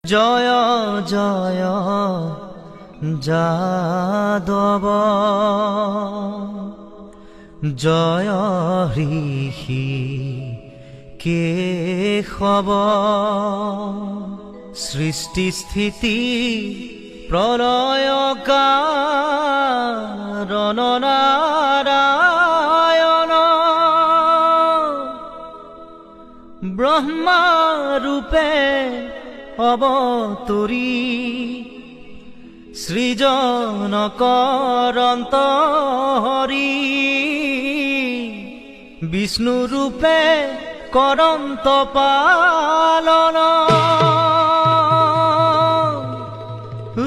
জয় জয় যাদব জয় ঋষি কেশৱ সৃষ্টি স্থিতি প্ৰলয় কাৰণ নাৰায়ণ ব্ৰহ্মা ৰূপে অবতৰী সৃজন কৰন্ত হৰি বিষ্ণু ৰূপে কৰন্ত পালন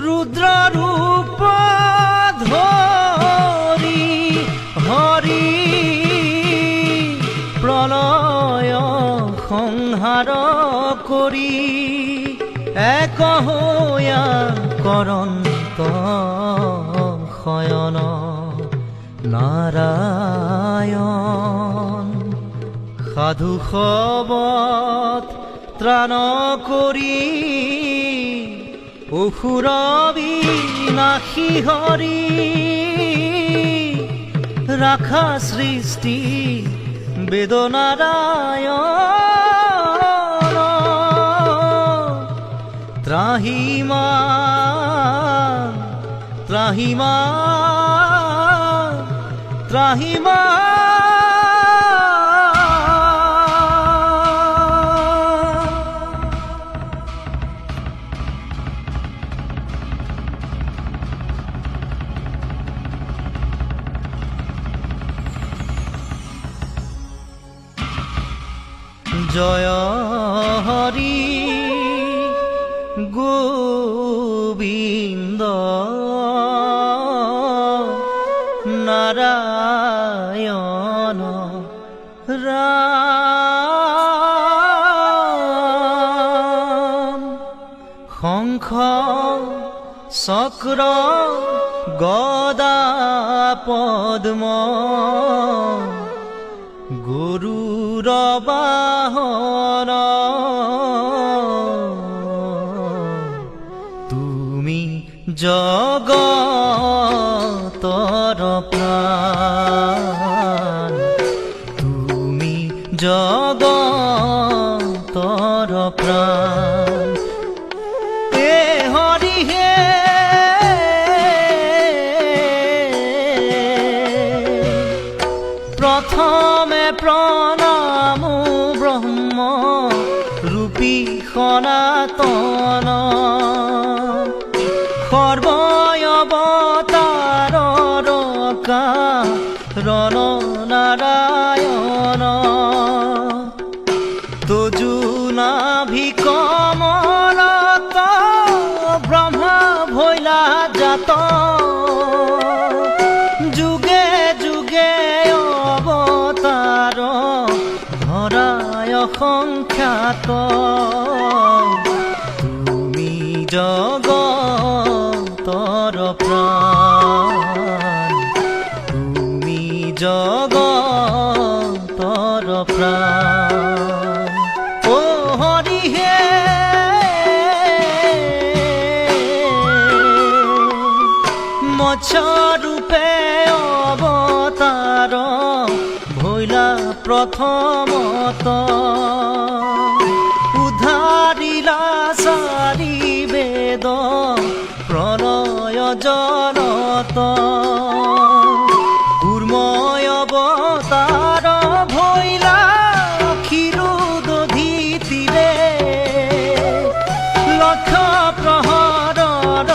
ৰুদ্ৰ ৰূপ ধৰি হৰি প্ৰলয় সংহাৰ কৰি এক হৈয়া কৰন্ত শয়ন নাৰায়ণ সাধু সবত ত্ৰাণ কৰি অসুৰ বিনাশী হৰি ৰাখা সৃষ্টি বেদ নাৰায়ণ ত্ৰাহিমাম ত্ৰাহিমাম ত্ৰাহিমাম জয় হৰি গোবিন্দ নাৰায়ণ ৰাম শংখ চক্ৰ গদা পদ্ম গৰুৰ বাহন তুমি জগতৰ প্ৰাণ তুমি জগতৰ প্ৰাণ এ হৰি হে প্ৰথমে প্ৰণাম ব্ৰহ্ম ৰূপী সনাতন সৰ্বয়ৱতাৰৰ কাৰণ নাৰায়ণ তজু নাভি কমলত ব্ৰহ্মা ভৈলা জাত যুগে যুগে অৱতাৰ ধৰায় সংখ্যাত তুমি জগতৰ প্ৰাণ তুমি জগতৰ প্ৰাণ ও হৰি হে মৎস্য ৰূপে অৱতাৰ ভৈলা প্ৰথমত উদ্ধাৰিলা চাৰি বেদ প্ৰণয় জলত কুৰ্ময় অৱতাৰ ভৈলা ক্ষীৰোদধিতিৰে লক্ষ প্ৰহৰৰ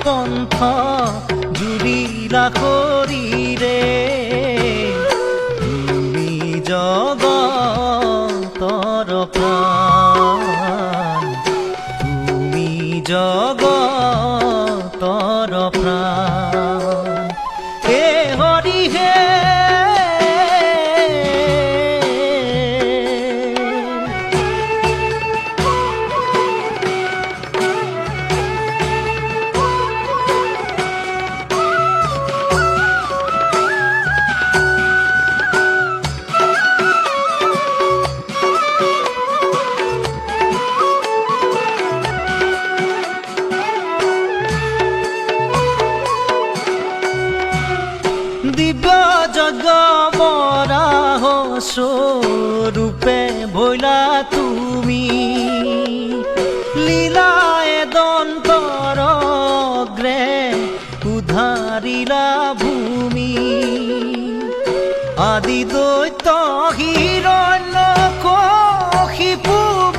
পন্থ জুৰিলা শৰীৰে তুমি জগতৰ প্ৰাণ তুমি জগতৰ প্ৰাণ এ হৰি হে লীলায়ে দন্তৰ অগ্ৰে উধাৰিলা ভূমি আদি দৈত্য হিৰণ্যকশিপু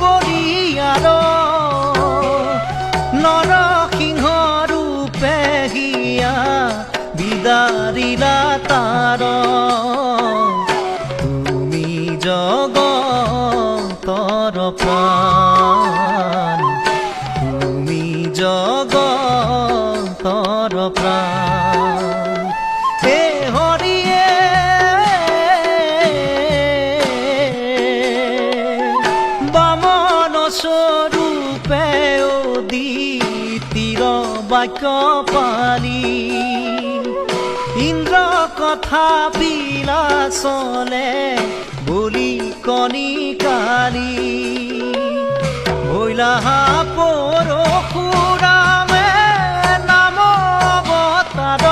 বলিয়াৰ নৰসিংহ ৰূপে হিয়া বিদাৰিলা তাৰ তুমি জগতৰ প্ৰাণ তুমি জগতৰ প্ৰাণ হে হৰিয়ে বামন স্বৰূপে উদিতিৰ বাক্য পালি ইন্দ্ৰ কথা বিলাসলে বুলি কণিকালি ভৈলা পৰশুৰামে নাম অৱতাৰ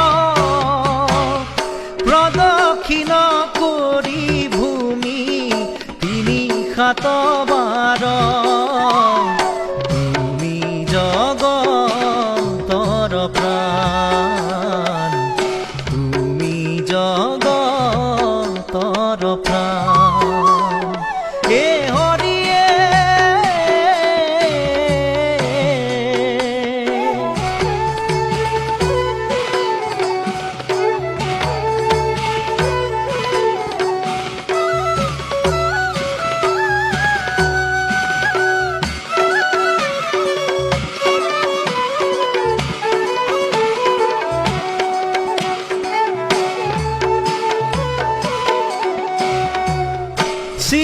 প্ৰদক্ষিণ কৰি ভূমি তিনি সাত বাৰ তুমি জগতৰ প্ৰাণ তুমি জগতৰ প্ৰাণ হে হৰিয়ে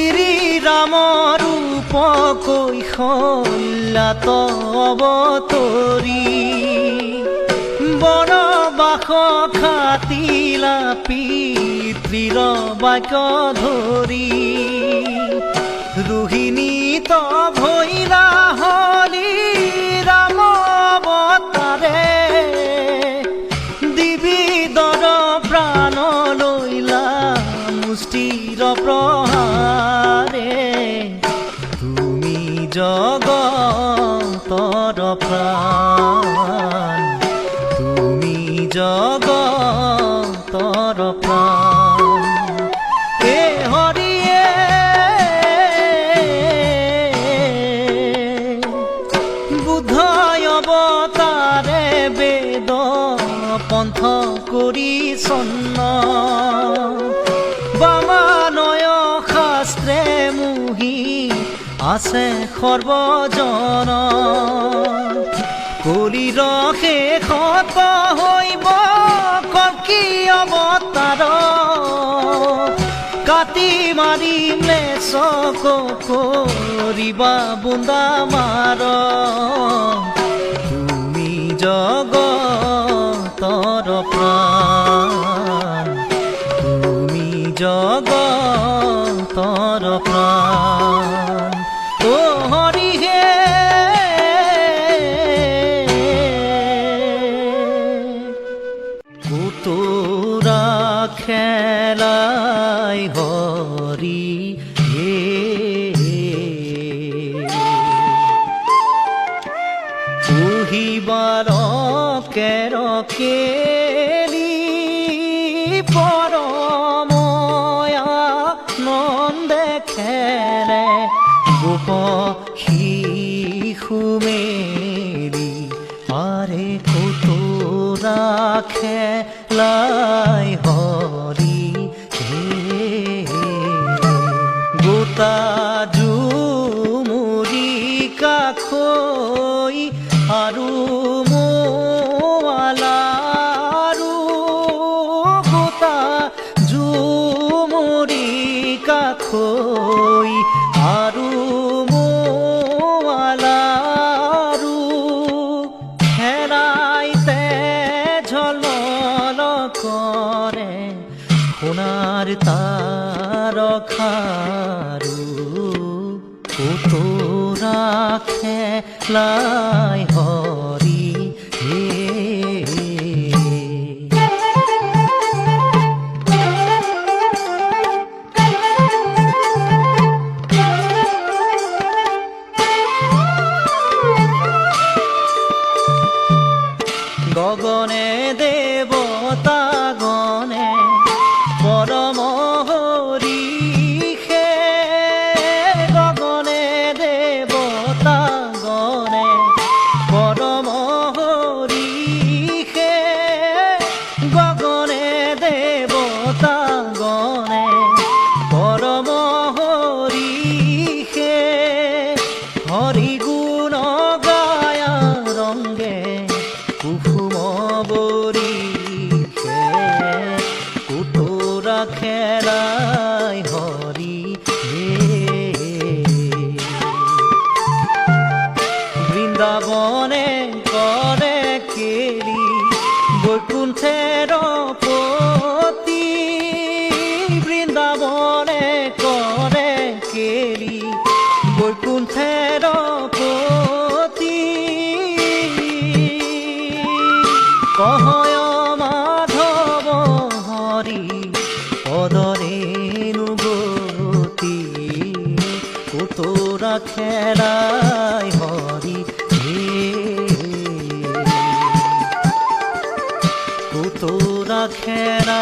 শ্ৰীৰামৰ ৰূপ কৈশল্যাত অৱতৰি বনবাস খাটিলা পিতৃৰ বাক্য ধৰি ৰোহিণীত ভৈলা হলি ৰাম অৱতাৰে দিবিদৰ প্ৰাণ লৈলা মুষ্টিৰ প্ৰহাৰে তুমি জগতৰ প্ৰাণ তুমি জগতৰ প্ৰাণ হে হৰিয়ে বুদ্ধই অৱতাৰে বেদ পন্থ কৰি চন্ন বামানয় শাস্ত্ৰে মুহি আছে সৰ্বজন কলিৰ শেষত হৈব কল্কি অৱতাৰ কাটি মাৰি মেচক কৰিবা বুন্দা মাৰ তুমি জগতৰ প্ৰাণ তুমি জগতৰ প্ৰাণ ও হৰি হে কুতুৰা খেলাই হৰি হে পুহিবাৰ কেৰ কেলি পৰময়া নন্দে খেলে গোপ শিশু মেলি আৰে কুতুৰা খেলাই হৰি হে গোটা জুমুৰি কাষৈ আৰু মোৱালাৰু গোটা জুমুৰি কাষৈ আৰু মোৱালাৰু হেৰাইতে ঝলমল কৰে সোণাৰ তাৰকাৰু কুতুৰা খেলাই হৰি হে তোৰা খেলাই হৰি হে তোৰা খেলা